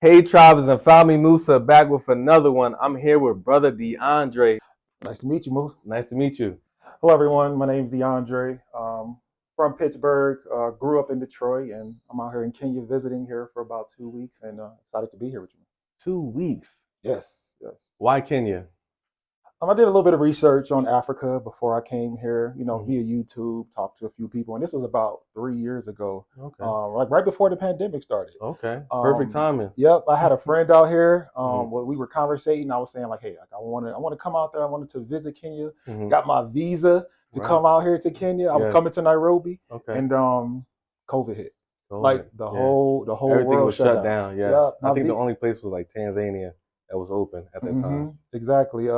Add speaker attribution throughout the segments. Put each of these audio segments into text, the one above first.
Speaker 1: Hey Tribes and Family Musa back with another one. I'm here with brother DeAndre.
Speaker 2: Nice to meet you, Moose.
Speaker 1: Nice to meet you.
Speaker 2: Hello, everyone. My name is DeAndre. From Pittsburgh. Grew up in Detroit, and I'm out here in Kenya visiting here for about 2 weeks, and excited to be here with you.
Speaker 1: 2 weeks.
Speaker 2: Yes, yes.
Speaker 1: Why Kenya?
Speaker 2: I did a little bit of research on Africa before I came here.
Speaker 1: Mhm.
Speaker 2: Via YouTube, talked to a few people, and this was about 3 years ago.
Speaker 1: Okay.
Speaker 2: Like right before the pandemic started.
Speaker 1: Okay. Perfect timing.
Speaker 2: Yep, I had a friend out here.
Speaker 1: Mhm.
Speaker 2: When we were conversating, I was saying like, "Hey, like I want to come out there. I wanted to visit Kenya.
Speaker 1: Mhm.
Speaker 2: Got my visa to
Speaker 1: Right.
Speaker 2: come out here to Kenya. I was
Speaker 1: Yes.
Speaker 2: coming to Nairobi,
Speaker 1: Okay.
Speaker 2: and COVID hit.
Speaker 1: COVID.
Speaker 2: Like the
Speaker 1: Yeah.
Speaker 2: whole
Speaker 1: Everything
Speaker 2: world
Speaker 1: was
Speaker 2: shut
Speaker 1: shut
Speaker 2: down.
Speaker 1: down. Yes.
Speaker 2: Yep,
Speaker 1: I think the only place was like Tanzania that was open at that time.
Speaker 2: exactly.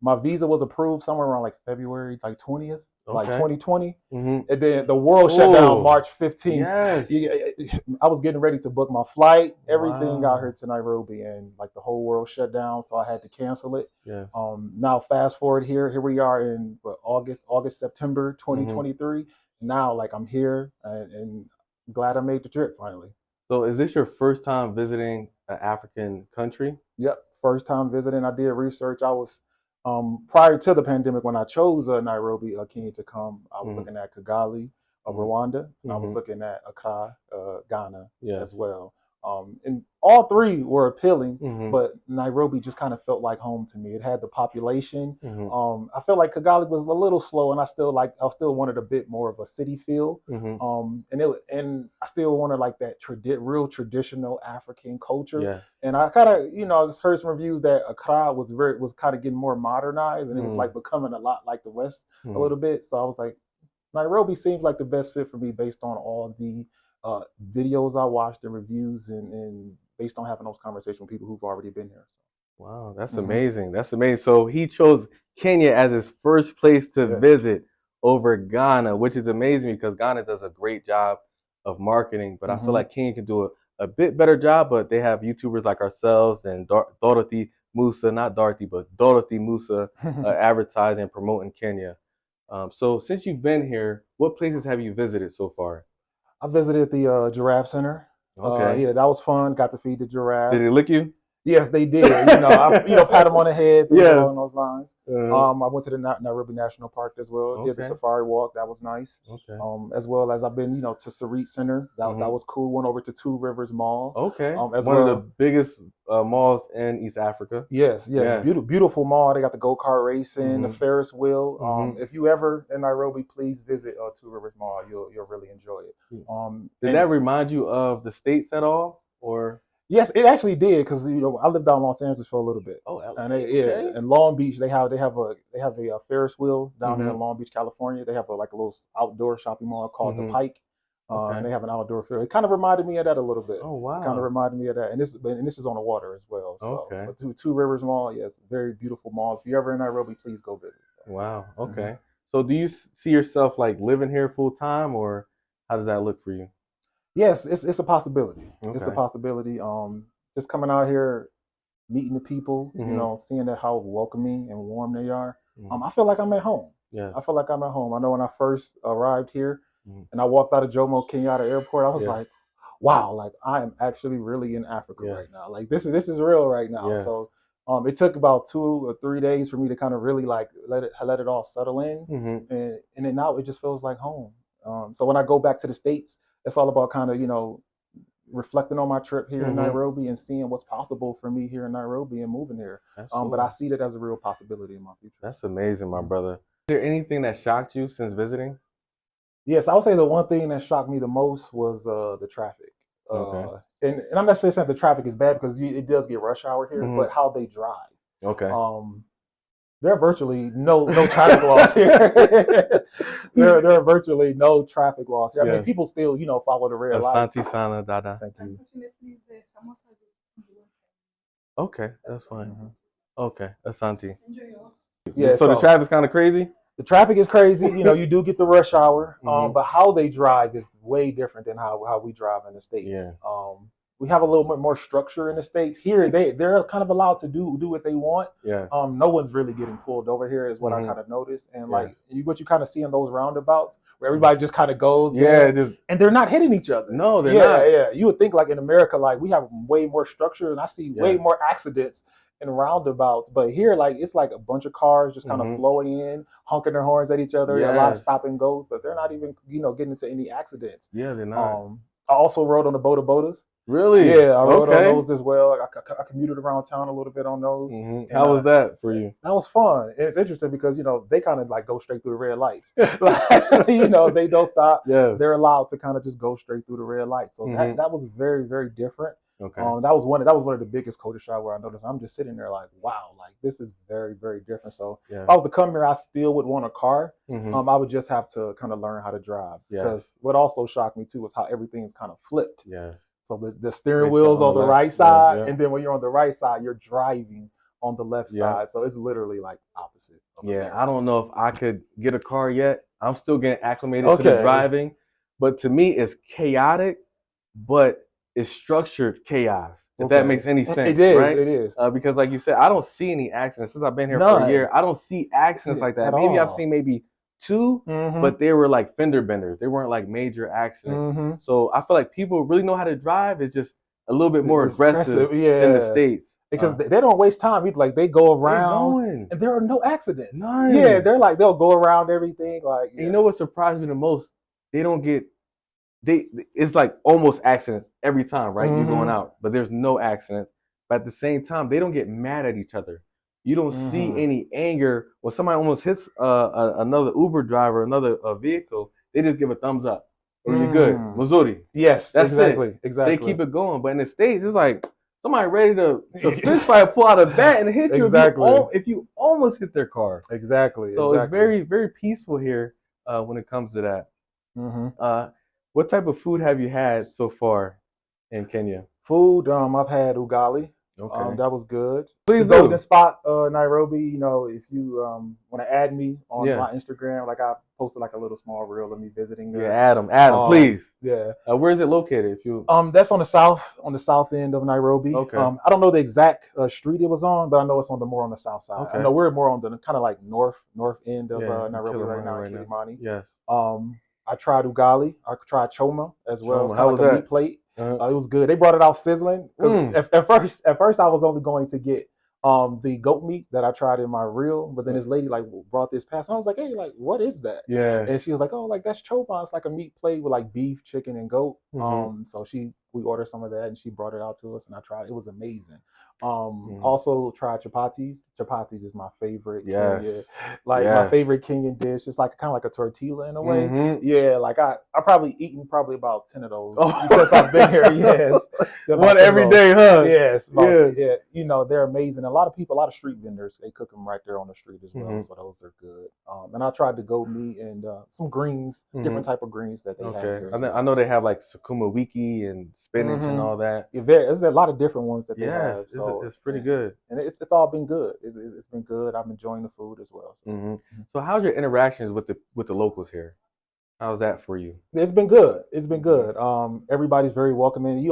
Speaker 2: My visa was approved somewhere around like February like 20th, like
Speaker 1: Okay.
Speaker 2: 2020,
Speaker 1: Mhm.
Speaker 2: and then the world shut down
Speaker 1: Oh.
Speaker 2: March 15th.
Speaker 1: Yes.
Speaker 2: I was getting ready to book my flight, everything out here
Speaker 1: Wow.
Speaker 2: to Nairobi, and like the whole world shut down, so I had to cancel it.
Speaker 1: Yes.
Speaker 2: Now fast forward here we are in September
Speaker 1: Mhm.
Speaker 2: 2023. Now like I'm here, and glad I made the trip finally.
Speaker 1: So is this your first time visiting an African country?
Speaker 2: Yep, first time visiting. I did research. I was prior to the pandemic when I chose Nairobi, Kenya to come. I was
Speaker 1: Mhm.
Speaker 2: looking at Kigali,
Speaker 1: Mhm.
Speaker 2: Rwanda, and I was
Speaker 1: Mhm.
Speaker 2: looking at Accra, Ghana
Speaker 1: Yes.
Speaker 2: as well. And all three were appealing,
Speaker 1: Mhm.
Speaker 2: but Nairobi just kind of felt like home to me. It had the population.
Speaker 1: Mhm.
Speaker 2: I felt like Kigali was a little slow, and I still wanted a bit more of a city feel.
Speaker 1: Mhm.
Speaker 2: And I still wanted like that real traditional African culture.
Speaker 1: Yes.
Speaker 2: And I kind of, heard some reviews that Accra was kind of getting more modernized, and it was
Speaker 1: Mhm.
Speaker 2: like becoming a lot like the West a
Speaker 1: Mhm.
Speaker 2: little bit. So I was like, Nairobi seems like the best fit for me based on all the videos I watched and reviews, and based on having those conversations with people who've already been here.
Speaker 1: Wow, that's
Speaker 2: Hmm.
Speaker 1: amazing. That's amazing. So he chose Kenya as his first place to
Speaker 2: Yes.
Speaker 1: visit over Ghana, which is amazing because Ghana does a great job of marketing, but I feel
Speaker 2: Hmm.
Speaker 1: like Kenya can do a bit better job, but they have YouTubers like ourselves and Dorothy Musa, not Dorothy, but Dorothy Musa advertising and promoting Kenya. So since you've been here, what places have you visited so far?
Speaker 2: I visited the Giraffe Center.
Speaker 1: Okay.
Speaker 2: Yeah, that was fun. Got to feed the
Speaker 1: Did it
Speaker 2: giraffes.
Speaker 1: lick you?
Speaker 2: Yes, they did. Pat them on the head, things
Speaker 1: Yes.
Speaker 2: along those lines.
Speaker 1: Uh,
Speaker 2: I went to the Nairobi National Park as well. Did the
Speaker 1: okay.
Speaker 2: safari walk. That was nice.
Speaker 1: Okay.
Speaker 2: As well as I've been, to Sarit Center. That
Speaker 1: Hmm.
Speaker 2: was cool. Went over to Two Rivers Mall.
Speaker 1: Okay.
Speaker 2: As
Speaker 1: One of the
Speaker 2: well.
Speaker 1: biggest malls in East Africa.
Speaker 2: Yes, yes,
Speaker 1: Yes.
Speaker 2: beautiful mall. They got the go kart racing, the
Speaker 1: Hmm.
Speaker 2: Ferris wheel.
Speaker 1: Hmm.
Speaker 2: If you ever in Nairobi, please visit Two Rivers Mall. You'll really enjoy it.
Speaker 1: Did
Speaker 2: And
Speaker 1: that remind you of the States at all? Or
Speaker 2: yes, it actually did because I lived out in Los Angeles for a little bit,
Speaker 1: oh,
Speaker 2: and
Speaker 1: LA. Okay.
Speaker 2: in Long Beach they have a Ferris wheel down there in
Speaker 1: Hmm.
Speaker 2: Long Beach, California. They have like a little outdoor shopping mall called the
Speaker 1: Hmm.
Speaker 2: Pike, and
Speaker 1: Okay.
Speaker 2: they have an outdoor fair. It kind of reminded me of that a little bit.
Speaker 1: Oh,
Speaker 2: It kind of
Speaker 1: wow.
Speaker 2: reminded me of that, and this is on the water as well. So,
Speaker 1: Okay.
Speaker 2: but Two Rivers Mall, yes, very beautiful mall. If you're ever in Nairobi, please go visit.
Speaker 1: Wow.
Speaker 2: So, mhm.
Speaker 1: Okay. So do you see yourself like living here full time, or how does that look for you?
Speaker 2: Yes, it's a possibility. It's a
Speaker 1: Okay.
Speaker 2: possibility. Just coming out here, meeting the people,
Speaker 1: Hmm.
Speaker 2: seeing that how welcoming and warm they are.
Speaker 1: Hmm.
Speaker 2: I feel like I'm at home.
Speaker 1: Yes.
Speaker 2: I feel like I'm at home. I know when I first arrived here
Speaker 1: Hmm.
Speaker 2: and I walked out of Jomo Kenyatta Airport, I was
Speaker 1: Yes.
Speaker 2: like, wow, like I am actually really in Africa
Speaker 1: Yes.
Speaker 2: right now. Like this is real right now.
Speaker 1: Yes.
Speaker 2: So it took about 2 or 3 days for me to kind of really like let it all settle in,
Speaker 1: Hmm.
Speaker 2: and then now it just feels like home. So when I go back to the States, it's all about kind of reflecting on my trip here in
Speaker 1: Hmm.
Speaker 2: Nairobi and seeing what's possible for me here in Nairobi and moving here. But I
Speaker 1: Absolutely.
Speaker 2: see that as a real possibility in my future.
Speaker 1: That's amazing, my
Speaker 2: Mhm.
Speaker 1: brother. Is there anything that shocked you since visiting?
Speaker 2: Yes, I would say the one thing that shocked me the most was the traffic.
Speaker 1: Okay.
Speaker 2: And I'm not saying the traffic is bad because it does get rush hour here,
Speaker 1: Hmm.
Speaker 2: but how they drive.
Speaker 1: Okay.
Speaker 2: Um, there are virtually no traffic laws here. There are virtually no traffic laws here. I mean,
Speaker 1: Yes.
Speaker 2: people still follow the red lights.
Speaker 1: Asante Sana Dada.
Speaker 2: Thank you.
Speaker 3: Unfortunately, the samosa is on the one
Speaker 1: Okay, that's
Speaker 3: side.
Speaker 1: fine.
Speaker 2: Mhm.
Speaker 1: Okay, Asante.
Speaker 3: Enjoy your.
Speaker 2: Yeah,
Speaker 1: So the
Speaker 2: so
Speaker 1: traffic's kind of crazy?
Speaker 2: the traffic is crazy. You do get the rush hour,
Speaker 1: Hmm.
Speaker 2: but how they drive is way different than how we drive in the states.
Speaker 1: Yeah.
Speaker 2: we have a little bit more structure in the States. Here, they're kind of allowed to do what they want.
Speaker 1: Yeah.
Speaker 2: No one's really getting pulled over here, is what I kind of noticed. And like what you kind of see in those roundabouts, where everybody just kind of goes there, and they're not hitting each other.
Speaker 1: No, they're not.
Speaker 2: Yeah. You would think like in America, like we have way more structure, and I see way more accidents in roundabouts. But here, like it's like a bunch of cars just kind of flowing in, honking their horns at each other. A lot of stop and goes, but they're not even getting into any accidents.
Speaker 1: Yeah, they're not.
Speaker 2: I also rode on the bodas.
Speaker 1: Really?
Speaker 2: Yeah, I rode on those as well. I commuted around town a little bit on those.
Speaker 1: How was that for you?
Speaker 2: That was fun. And it's interesting because, they kind of like go straight through the red lights. They don't stop.
Speaker 1: Yeah.
Speaker 2: They're allowed to kind of just go straight through the red lights. So that was very, very different.
Speaker 1: Okay.
Speaker 2: That was one of the biggest culture shock where I noticed I'm just sitting there like, wow, like this is very, very different. So if I was to come here, I still would want a car. I would just have to kind of learn how to drive. Because what also shocked me too was how everything is kind of flipped.
Speaker 1: Yeah.
Speaker 2: So the steering wheel's on the right side, and then when you're on the right side, you're driving on the left side. So it's literally like opposite.
Speaker 1: I don't know if I could get a car yet. I'm still getting acclimated to the driving. But to me, it's chaotic, but it's structured chaos. If that makes any sense,
Speaker 2: it is,
Speaker 1: right?
Speaker 2: It is.
Speaker 1: Because like you said, I don't see any accidents. Since I've been here for a year, I don't see accidents like that. Maybe I've seen maybe 2, but they were like fender benders. They weren't like major accidents. So I feel like people really know how to drive. It's just a little bit more aggressive in the States.
Speaker 2: Because they don't waste time. Like they go around and there are no accidents.
Speaker 1: None.
Speaker 2: Yeah, they'll go around everything. Like
Speaker 1: you know what surprised me the most? They don't get it's like almost accidents every time, right? You're going out, but there's no accidents. But at the same time, they don't get mad at each other. You don't see any anger when somebody almost hits another Uber driver, another vehicle. They just give a thumbs up. Or you're good. Missouri.
Speaker 2: Yes,
Speaker 1: that's
Speaker 2: exactly.
Speaker 1: They keep it going. But in the States, it's like somebody ready to fist fight, pull out a bat and hit you if you almost hit their car.
Speaker 2: Exactly.
Speaker 1: So it's very, very peaceful here when it comes to that. What type of food have you had so far in Kenya?
Speaker 2: Food, I've had ugali.
Speaker 1: Okay.
Speaker 2: That was good.
Speaker 1: Please
Speaker 2: the golden spot, Nairobi. If you want to add me on my Instagram, like I posted like a little small reel of me visiting there.
Speaker 1: Yeah, add them, please.
Speaker 2: Yeah.
Speaker 1: Where is it located? If you
Speaker 2: that's on the south end of Nairobi.
Speaker 1: Okay.
Speaker 2: I don't know the exact street it was on, but I know it's more on the south side.
Speaker 1: Okay.
Speaker 2: I know we're more on the kind of like north end of Nairobi right now, Kilimani.
Speaker 1: Yes.
Speaker 2: I tried ugali. I tried choma as well. It's kind of like a meat plate. It was good. They brought it out sizzling. At first I was only going to get the goat meat that I tried in my reel, but then this lady like brought this past, and I was like, hey, like what is that?
Speaker 1: Yeah.
Speaker 2: And she was like, oh, like that's choma. It's like a meat plate with like beef, chicken, and goat. So we ordered some of that, and she brought it out to us, and I tried. It was amazing. Also tried chapatis. Chapatis is my favorite.
Speaker 1: Yes.
Speaker 2: My favorite Kenyan dish. It's like kind of like a tortilla in a way. Yeah, like I probably eaten about 10 of those since I've been here. Yes.
Speaker 1: One every day, huh?
Speaker 2: Yes. Yeah. They're amazing. A lot of street vendors, they cook them right there on the street as well. So those are good. And I tried the goat meat and some greens, different type of greens that they have here.
Speaker 1: I know they have like sukuma wiki and spinach and all that.
Speaker 2: Yeah, there's a lot of different ones that they have. So
Speaker 1: it's pretty good.
Speaker 2: And it's all been good. It's been good. I'm enjoying the food as well.
Speaker 1: So how's your interactions with the locals here? How's that for you?
Speaker 2: It's been good. It's been good. Everybody's very welcoming. They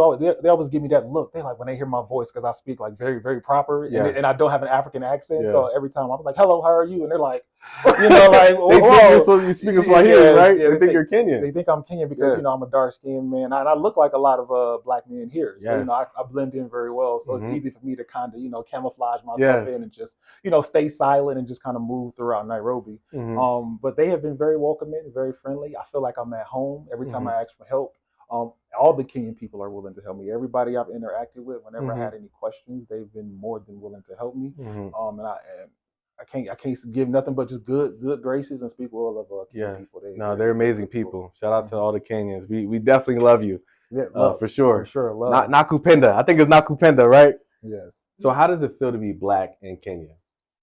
Speaker 2: always give me that look. They like when they hear my voice because I speak like very, very proper, and I don't have an African accent. Yeah. So every time I'm like, "Hello, how are you?" And they're like, like,
Speaker 1: they think you're speaking Swahili, right? They think you're Kenyan.
Speaker 2: They think I'm Kenyan because I'm a dark skinned man, and I look like a lot of black men here. So I blend in very well. So it's easy for me to kind of camouflage myself in and just stay silent and just kind of move throughout Nairobi. But they have been very welcoming, very friendly. I feel like I'm at home every time I ask for help. All the Kenyan people are willing to help me. Everybody I've interacted with, whenever I had any questions, they've been more than willing to help me. And I can't give nothing but just good graces and speak well of Kenyan people.
Speaker 1: They're amazing people. Shout out to all the Kenyans. We definitely love you.
Speaker 2: Yeah, love,
Speaker 1: for sure.
Speaker 2: For sure, love.
Speaker 1: Nakupenda. I think it's Nakupenda, right?
Speaker 2: Yes.
Speaker 1: So how does it feel to be black in Kenya?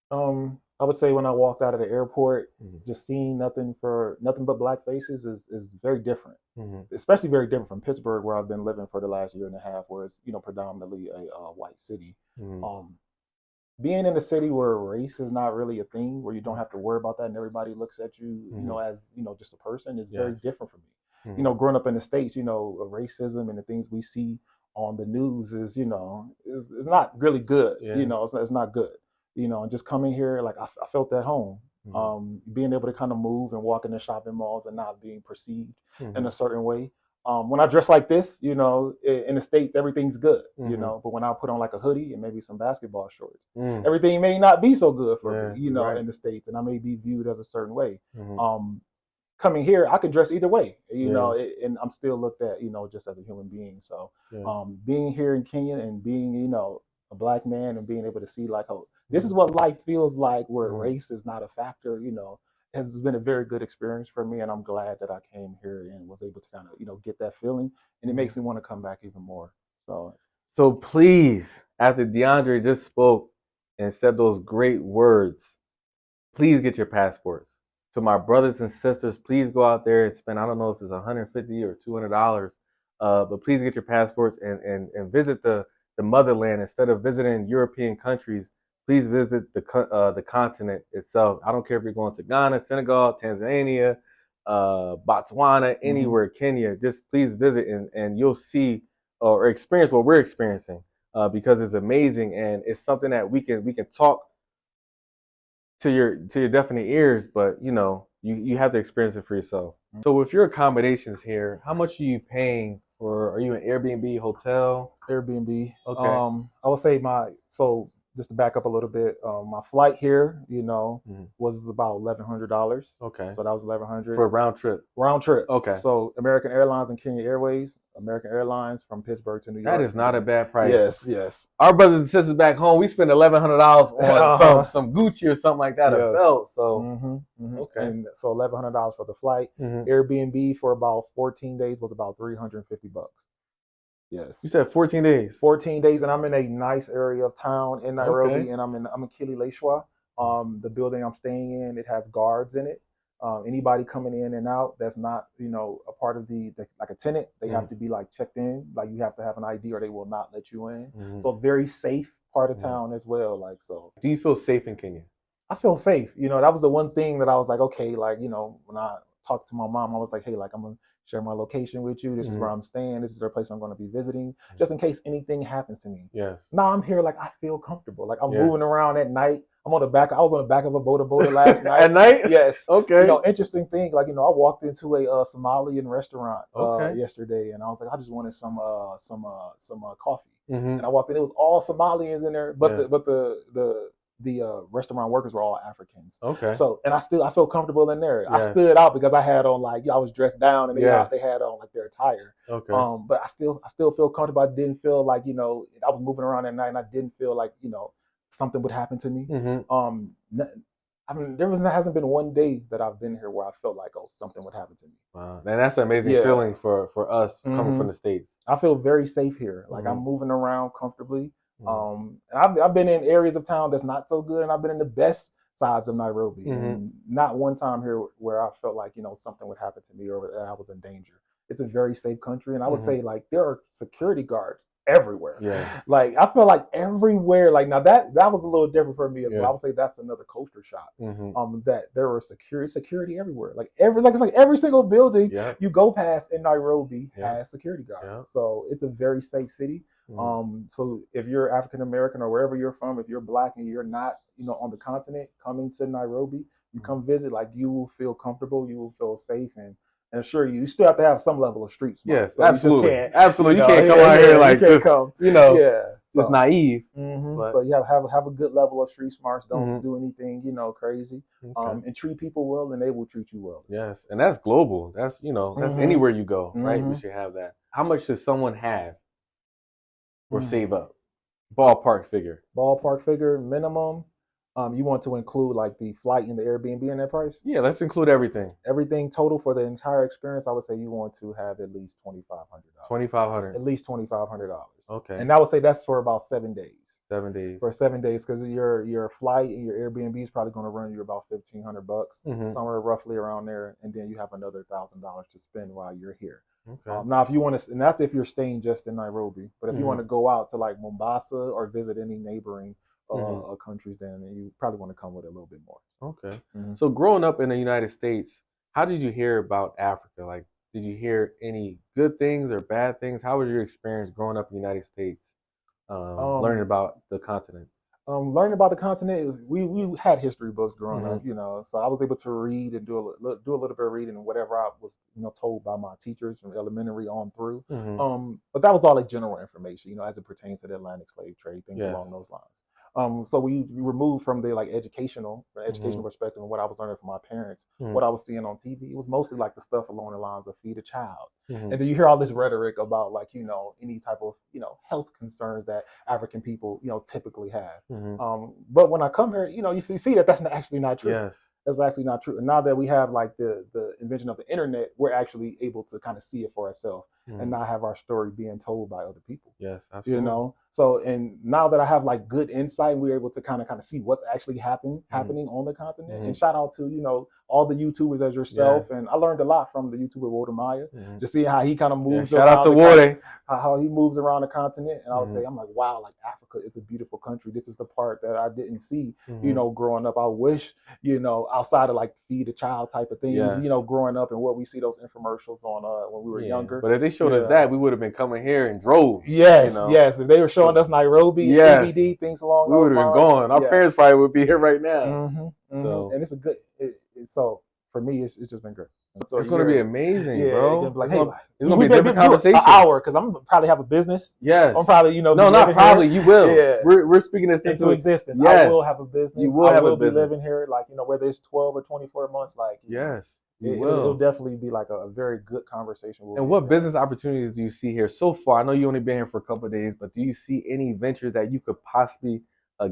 Speaker 2: I would say when I walked out of the airport, just seeing nothing but black faces is very different. Especially very different from Pittsburgh, where I've been living for the last year and a half, where it's predominantly a white city. Being in a city where race is not really a thing, where you don't have to worry about that, and everybody looks at you, as just a person, is very different for me. Growing up in the States, racism and the things we see on the news is, is not really good.
Speaker 1: Yeah.
Speaker 2: It's not good. And just coming here, like I felt at home. Being able to kind of move and walk in the shopping malls and not being perceived in a certain way. When I dress like this, in the States, everything's good, but when I put on like a hoodie and maybe some basketball shorts, everything may not be so good for me, in the States, and I may be viewed as a certain way. Coming here, I can dress either way, and I'm still looked at, just as a human being. So being here in Kenya and being, a black man and being able to see like, oh, this is what life feels like where race is not a factor, has been a very good experience for me. And I'm glad that I came here and was able to kind of, get that feeling. And it makes me want to come back even more.
Speaker 1: So please, after DeAndre just spoke and said those great words, please get your passports. To my brothers and sisters, please go out there and spend, I don't know if it's $150 or $200, but please get your passports and visit the motherland. Instead of visiting European countries, please visit the continent itself. I don't care if you're going to Ghana, Senegal, Tanzania, Botswana, anywhere, Kenya. Just please visit and you'll see or experience what we're experiencing, because it's amazing and it's something that we can talk to your deafening ears, but you have to experience it for yourself. So with your accommodations here, how much are you paying for? Are you an Airbnb, hotel?
Speaker 2: Airbnb.
Speaker 1: Okay.
Speaker 2: I would say just to back up a little bit, my flight here, was about $1,100.
Speaker 1: Okay.
Speaker 2: So that was $1,100
Speaker 1: for a round trip.
Speaker 2: Round trip.
Speaker 1: Okay.
Speaker 2: So American Airlines and Kenya Airways. American Airlines from Pittsburgh to New York.
Speaker 1: That is not a bad price.
Speaker 2: Yes.
Speaker 1: Our brothers and sisters back home, we spend $1,100 on some Gucci or something like that, a belt. So
Speaker 2: okay. And so $1,100 for the flight. Airbnb for about 14 days was about $350. Yes.
Speaker 1: You said 14 days.
Speaker 2: 14 days, and I'm in a nice area of town in Nairobi, and I'm in Kileleshwa. The building I'm staying in, it has guards in it. Anybody coming in and out that's not, a part of the like a tenant, they have to be like checked in. Like you have to have an ID or they will not let you in. So very safe part of town as well. Like so.
Speaker 1: Do you feel safe in Kenya?
Speaker 2: I feel safe. That was the one thing that I was like, okay, like when I talked to my mom, I was like, hey, like I'm gonna share my location with you. This is where I'm staying. This is the place I'm going to be visiting, just in case anything happens to me.
Speaker 1: Yes.
Speaker 2: Now I'm here, like I feel comfortable. Like I'm moving around at night. I was on the back of a boda last night.
Speaker 1: At night?
Speaker 2: Yes.
Speaker 1: Okay.
Speaker 2: Interesting thing. Like I walked into a Somalian restaurant yesterday, and I was like, I just wanted some coffee. And I walked in. It was all Somalians in there, but the restaurant workers were all Africans.
Speaker 1: Okay.
Speaker 2: So, and I felt comfortable in there. Yeah. I stood out because I had on I was dressed down and they had on like their attire.
Speaker 1: Okay.
Speaker 2: But I still feel comfortable. I didn't feel like, I was moving around at night and I didn't feel like, something would happen to me. There hasn't been one day that I've been here where I felt like, oh, something would happen to me.
Speaker 1: Wow. And that's an amazing feeling for us coming from the States.
Speaker 2: I feel very safe here. Like I'm moving around comfortably. And I've been in areas of town that's not so good, and I've been in the best sides of Nairobi, and not one time here where I felt like something would happen to me or that I was in danger. It's a very safe country, and I would say like there are security guards everywhere. Yeah. Like I feel like everywhere. Like now that was a little different for me as well. I would say that's another culture shock. That there were security everywhere. Like every single building you go past in Nairobi has security guards. So it's a very safe city. So if you're African American or wherever you're from, if you're black and you're not, on the continent coming to Nairobi, you come visit, like you will feel comfortable, you will feel safe, and sure you still have to have some level of street smart.
Speaker 1: Yes,
Speaker 2: so
Speaker 1: absolutely.
Speaker 2: You
Speaker 1: absolutely. You can't come out here like just,
Speaker 2: just
Speaker 1: naive.
Speaker 2: So you have a good level of street smarts. Don't do anything, crazy. And treat people well and they will treat you well.
Speaker 1: Yes. And that's global. That's, that's anywhere you go, right? We should have that. How much does someone have or save up? Ballpark figure.
Speaker 2: Ballpark figure minimum. You want to include like the flight and the Airbnb in that price?
Speaker 1: Yeah, let's include everything.
Speaker 2: Everything total for the entire experience, I would say you want to have at least $2,500.
Speaker 1: $2,500.
Speaker 2: At least $2,500.
Speaker 1: Okay.
Speaker 2: And I would say that's for about 7 days.
Speaker 1: 7 days.
Speaker 2: For 7 days, because your flight and your Airbnb is probably going to run you about $1,500, somewhere roughly around there, and then you have another $1,000 to spend while you're here. Okay. Now, if you want to, and that's if you're staying just in Nairobi, but if you want to go out to like Mombasa or visit any neighboring countries, then you probably want to come with a little bit more.
Speaker 1: Okay. So growing up in the United States, how did you hear about Africa? Like, Did you hear any good things or bad things? How was your experience growing up in the United States, learning
Speaker 2: Um,
Speaker 1: about the continent?
Speaker 2: Learning about the continent, we had history books growing
Speaker 1: Hmm.
Speaker 2: up, so I was able to read and do a little bit of reading and whatever I was told by my teachers from elementary on through.
Speaker 1: Hmm.
Speaker 2: But that was all like general information, as it pertains to the Atlantic slave trade, things
Speaker 1: Yes.
Speaker 2: along those lines. So we removed from the like educational
Speaker 1: Hmm.
Speaker 2: perspective and what I was learning from my parents,
Speaker 1: Hmm.
Speaker 2: what I was seeing on TV. It was mostly like the stuff along the lines of feed a child.
Speaker 1: Hmm.
Speaker 2: And then you hear all this rhetoric about like, any type of, health concerns that African people, typically have.
Speaker 1: Hmm.
Speaker 2: But when I come here, you see that that's actually not true.
Speaker 1: Yes.
Speaker 2: That's actually not true. And now that we have like the invention of the internet, we're actually able to kind of see it for ourselves and
Speaker 1: Hmm.
Speaker 2: not have our story being told by other people.
Speaker 1: Yes, absolutely.
Speaker 2: So and now that I have like good insight, we're able to kind of see what's actually happening on the continent.
Speaker 1: Hmm.
Speaker 2: And shout out to all the YouTubers as yourself.
Speaker 1: Yes.
Speaker 2: And I learned a lot from the YouTuber Walter Maya,
Speaker 1: Hmm.
Speaker 2: just seeing how he kind of moves
Speaker 1: Shout out
Speaker 2: around
Speaker 1: to Ward.
Speaker 2: how he moves around the continent. And I would
Speaker 1: Hmm.
Speaker 2: say, I'm like, wow, like Africa is a beautiful country. This is the part that I didn't see,
Speaker 1: Hmm.
Speaker 2: growing up. I wish, outside of like feed a child type of things,
Speaker 1: Yes.
Speaker 2: growing up and what we see those infomercials on when we were younger.
Speaker 1: But if they showed us that, we would have been coming here in droves.
Speaker 2: Yes, yes. If they were showing us Nairobi,
Speaker 1: yes,
Speaker 2: CBD, things along
Speaker 1: we
Speaker 2: those
Speaker 1: would have been
Speaker 2: lines,
Speaker 1: gone. Our parents probably would be here right now. So,
Speaker 2: and it's a good. So for me, it's just been great. So
Speaker 1: it's going to be amazing,
Speaker 2: bro.
Speaker 1: It's
Speaker 2: gonna be like,
Speaker 1: it's going to be a different conversation.
Speaker 2: An hour, because I'm probably have a business.
Speaker 1: Yes.
Speaker 2: I'm probably,
Speaker 1: no, not probably.
Speaker 2: Here.
Speaker 1: You will.
Speaker 2: Yeah.
Speaker 1: We're speaking this
Speaker 2: into existence.
Speaker 1: Yes.
Speaker 2: I will have a business.
Speaker 1: You will have a business.
Speaker 2: I will be living here, like, whether it's 12 or 24 months, like,
Speaker 1: yes.
Speaker 2: It'll definitely be like a very good conversation.
Speaker 1: And what business opportunities do you see here so far? I know you only been here for a couple of days, but do you see any ventures that you could possibly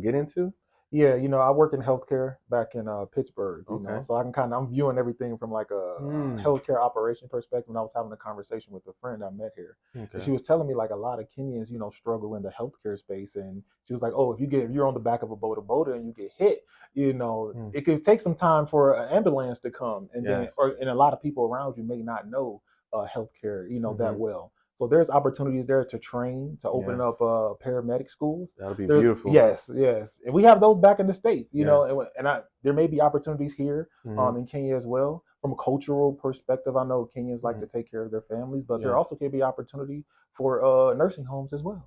Speaker 1: get into?
Speaker 2: Yeah, I work in healthcare back in Pittsburgh, so I'm viewing everything from like a healthcare operation perspective. And I was having a conversation with a friend I met here, and she was telling me like a lot of Kenyans, struggle in the healthcare space, and she was like, oh, if you're on the back of a boda and you get hit, it could take some time for an ambulance to come, and then and a lot of people around you may not know healthcare, that well. So there's opportunities there to train, to open up paramedic schools.
Speaker 1: That'll be beautiful.
Speaker 2: Yes, and we have those back in the States, and there may be opportunities here in Kenya as well. From a cultural perspective, I know Kenyans like to take care of their families, but there also could be opportunity for nursing homes as well.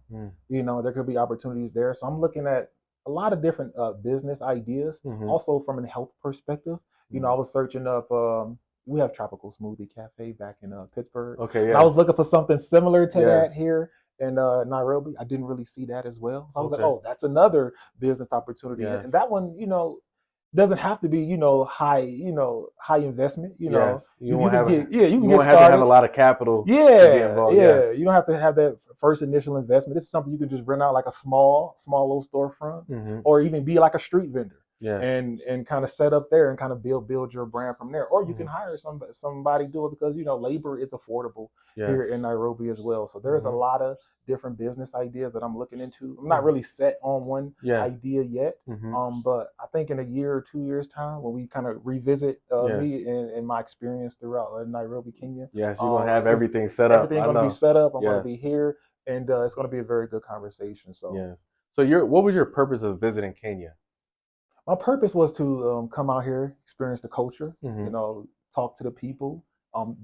Speaker 2: There could be opportunities there. So I'm looking at a lot of different business ideas, also from a health perspective. I was searching up. We have Tropical Smoothie Cafe back in Pittsburgh.
Speaker 1: Okay,
Speaker 2: yeah. I was looking for something similar to that here in Nairobi. I didn't really see that as well. So I was like, oh, that's another business opportunity. And that one, doesn't have to be, high investment. You can get started.
Speaker 1: Have to have a lot of capital. To get involved.
Speaker 2: You don't have to have that first initial investment. This is something you can just rent out like a small little storefront, or even be like a street vendor. And kind of set up there and kind of build your brand from there. Or you can hire somebody do it, because labor is affordable here in Nairobi as well. So there's a lot of different business ideas that I'm looking into. I'm not really set on one idea yet, but I think in a year or 2 years time, when we kind of revisit me and my experience throughout Nairobi, Kenya,
Speaker 1: you're gonna have everything set up.
Speaker 2: Everything's gonna be set up. I'm gonna be here, and it's gonna be a very good conversation. So
Speaker 1: So what was your purpose of visiting Kenya?
Speaker 2: My purpose was to come out here, experience the culture, talk to the people,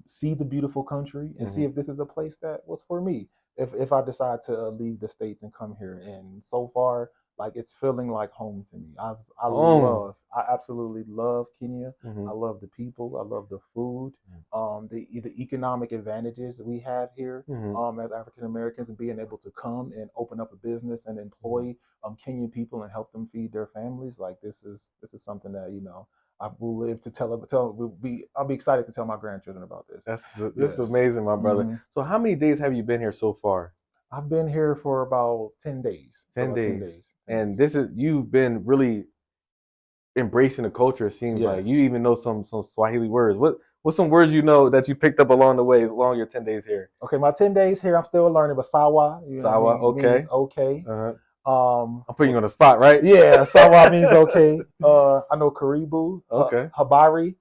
Speaker 2: see the beautiful country, and see if this is a place that was for me. If I decide to leave the States and come here, and so far, like, it's feeling like home to me. I absolutely love Kenya. I love the people. I love the food. The economic advantages that we have here as African Americans, and being able to come and open up a business and employ Kenyan people and help them feed their families. Like, this is something that I will live to tell. I'll be excited to tell my grandchildren about this.
Speaker 1: This is amazing, my brother. So how many days have you been here so far?
Speaker 2: I've been here for about 10 days.
Speaker 1: 10 days. And you've been really embracing the culture. It seems like you even know some Swahili words. What's some words that you picked up along the way, along your 10 days here?
Speaker 2: Okay, my 10 days here, I'm still learning, but sawa.
Speaker 1: Sawa, okay.
Speaker 2: Means okay.
Speaker 1: I'm putting you on the spot, right?
Speaker 2: Yeah, sawa means okay. I know karibu.
Speaker 1: Okay.
Speaker 2: Habari.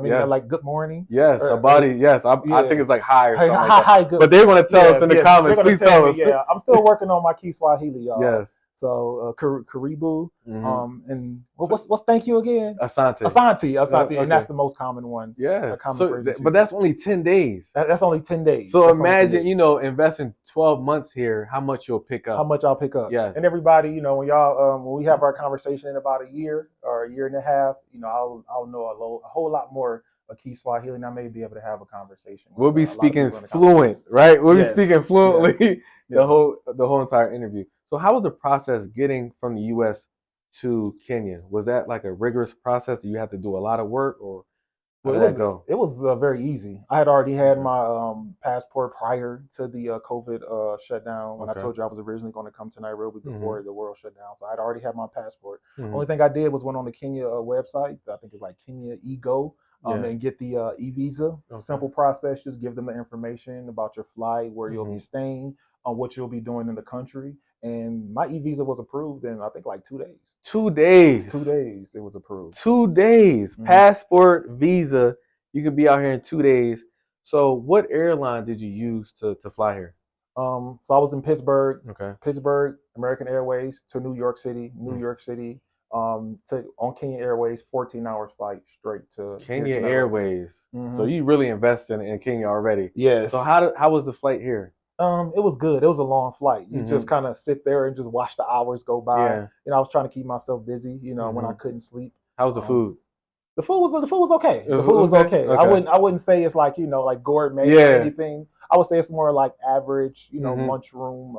Speaker 2: Means like good morning.
Speaker 1: Yes, habari. Yes, I think it's like hi or something.
Speaker 2: Hi, good.
Speaker 1: But they want to tell us in the comments. Please tell us.
Speaker 2: Yeah, I'm still working on my key Swahili, y'all.
Speaker 1: Yes.
Speaker 2: So Karibu, and what's thank you again?
Speaker 1: Asante.
Speaker 2: Asante,
Speaker 1: Okay.
Speaker 2: and that's the most common one.
Speaker 1: Yeah.
Speaker 2: Phrase
Speaker 1: But that's only 10 days.
Speaker 2: That's only 10 days.
Speaker 1: So
Speaker 2: that's
Speaker 1: imagine, investing 12 months here, how much you'll pick up.
Speaker 2: How much I'll pick up.
Speaker 1: Yes.
Speaker 2: And everybody, when y'all when we have our conversation in about a year or a year and a half, I'll know a whole lot more of Key Swahili, and I may be able to have a conversation.
Speaker 1: We'll be speaking fluent, right? We'll be speaking fluently the whole entire interview. So how was the process getting from the US to Kenya? Was that like a rigorous process? Do you have to do a lot of work, or how did that go?
Speaker 2: It was very easy. I had already had my passport prior to the COVID shutdown. When I told you I was originally going to come to Nairobi before the world shut down, so I'd already had my passport. Only thing I did was went on the Kenya website. I think it's like Kenya eGo. And get the e-visa. Simple process. Just give them the information about your flight, where you'll be staying, what you'll be doing in the country. And my e-visa was approved in, I think, like 2 days.
Speaker 1: 2 days.
Speaker 2: 2 days it was approved.
Speaker 1: 2 days. Passport, visa. You could be out here in 2 days. So what airline did you use to fly here?
Speaker 2: So I was in Pittsburgh.
Speaker 1: Okay.
Speaker 2: Pittsburgh, American Airways to New York City. New York City. On Kenya Airways, 14 hours flight straight to
Speaker 1: Kenya Airways. So you really invested in Kenya already.
Speaker 2: Yes.
Speaker 1: So how was the flight here?
Speaker 2: It was good. It was a long flight. You just kind of sit there and just watch the hours go by.
Speaker 1: Yeah.
Speaker 2: I was trying to keep myself busy, when I couldn't sleep.
Speaker 1: How was the food?
Speaker 2: The food was okay. The food was okay. I wouldn't say it's like, like gourmet or anything. I would say it's more like average, lunchroom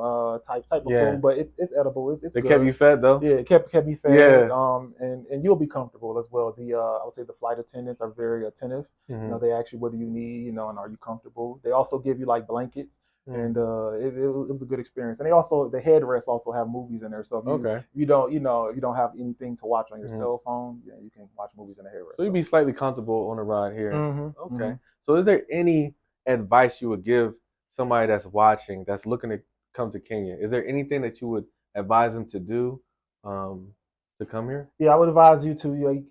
Speaker 2: type of food, but it's edible. It's
Speaker 1: they
Speaker 2: good.
Speaker 1: Kept you fed though?
Speaker 2: Yeah, it kept me fed.
Speaker 1: Yeah.
Speaker 2: And you'll be comfortable as well. I would say the flight attendants are very attentive. They ask you what do you need, and are you comfortable? They also give you like blankets. And it was a good experience. And the headrests also have movies in there. So if you don't have anything to watch on your cell phone, you can watch movies in the headrest.
Speaker 1: So you'd be slightly comfortable on the ride here. Okay. So is there any advice you would give somebody that's watching, that's looking to come to Kenya? Is there anything that you would advise them to do to come here?
Speaker 2: Yeah, I would advise you to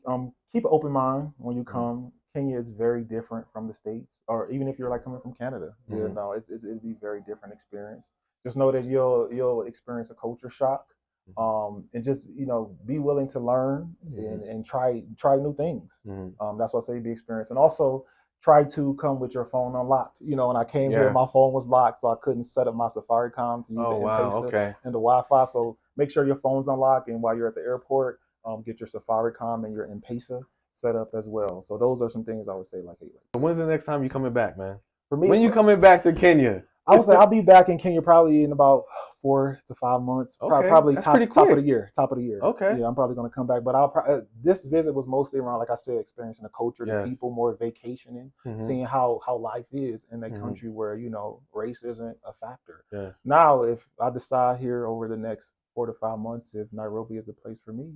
Speaker 2: keep an open mind when you come. Kenya is very different from the States, or even if you're like coming from Canada, it'd be a very different experience. Just know that you'll experience a culture shock, and just be willing to learn and try new things. That's why I say be experienced, and also try to come with your phone unlocked. When I came here, my phone was locked, so I couldn't set up my Safaricom to use the M-Pesa and the Wi-Fi. So make sure your phone's unlocked, and while you're at the airport, get your Safaricom and your M-Pesa set up as well. So those are some things I would say like, hey.
Speaker 1: When's the next time you coming back, man?
Speaker 2: For me,
Speaker 1: when you coming back to Kenya?
Speaker 2: I would say I'll be back in Kenya probably in about 4 to 5 months. Probably top of the year.
Speaker 1: Okay.
Speaker 2: Yeah, I'm probably going to come back. But this visit was mostly around, like I said, experiencing the culture, the people, more vacationing, seeing how life is in a country where race isn't a factor.
Speaker 1: Yeah.
Speaker 2: Now, if I decide here over the next 4 to 5 months, if Nairobi is a place for me,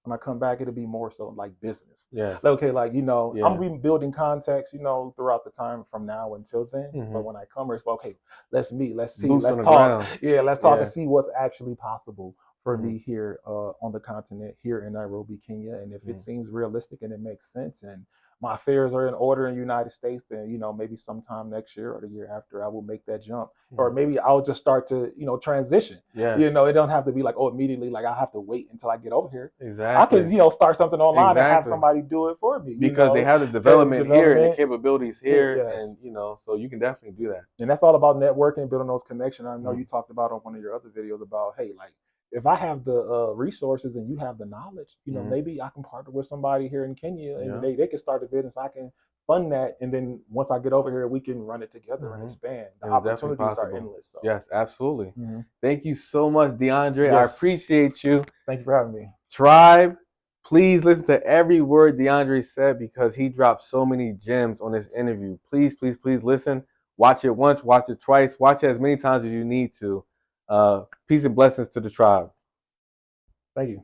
Speaker 2: when I come back, it'll be more so like business.
Speaker 1: Yeah.
Speaker 2: Okay, I'm rebuilding contacts, throughout the time from now until then. But when I come, it's okay, let's meet, let's see, let's talk. Yeah, let's talk and see what's actually possible for me here on the continent, here in Nairobi, Kenya. And if it seems realistic and it makes sense, and my affairs are in order in the United States, then maybe sometime next year or the year after, I will make that jump, or maybe I'll just start to transition. Yeah, it don't have to be like immediately, like I have to wait until I get over here.
Speaker 1: Exactly.
Speaker 2: I can start something online and have somebody do it for me
Speaker 1: because they have the development here and the capabilities here, and so you can definitely do that.
Speaker 2: And that's all about networking, building those connections. I know you talked about on one of your other videos about, hey, like, if I have the resources and you have the knowledge, maybe I can partner with somebody here in Kenya and they can start a business. I can fund that. And then once I get over here, we can run it together and expand. The opportunities are endless. So.
Speaker 1: Yes, absolutely. Thank you so much, DeAndre. Yes. I appreciate you.
Speaker 2: Thank you for having me.
Speaker 1: Tribe, please listen to every word DeAndre said because he dropped so many gems on this interview. Please, please, please listen. Watch it once, watch it twice, watch it as many times as you need to. Peace and blessings to the tribe.
Speaker 2: Thank you.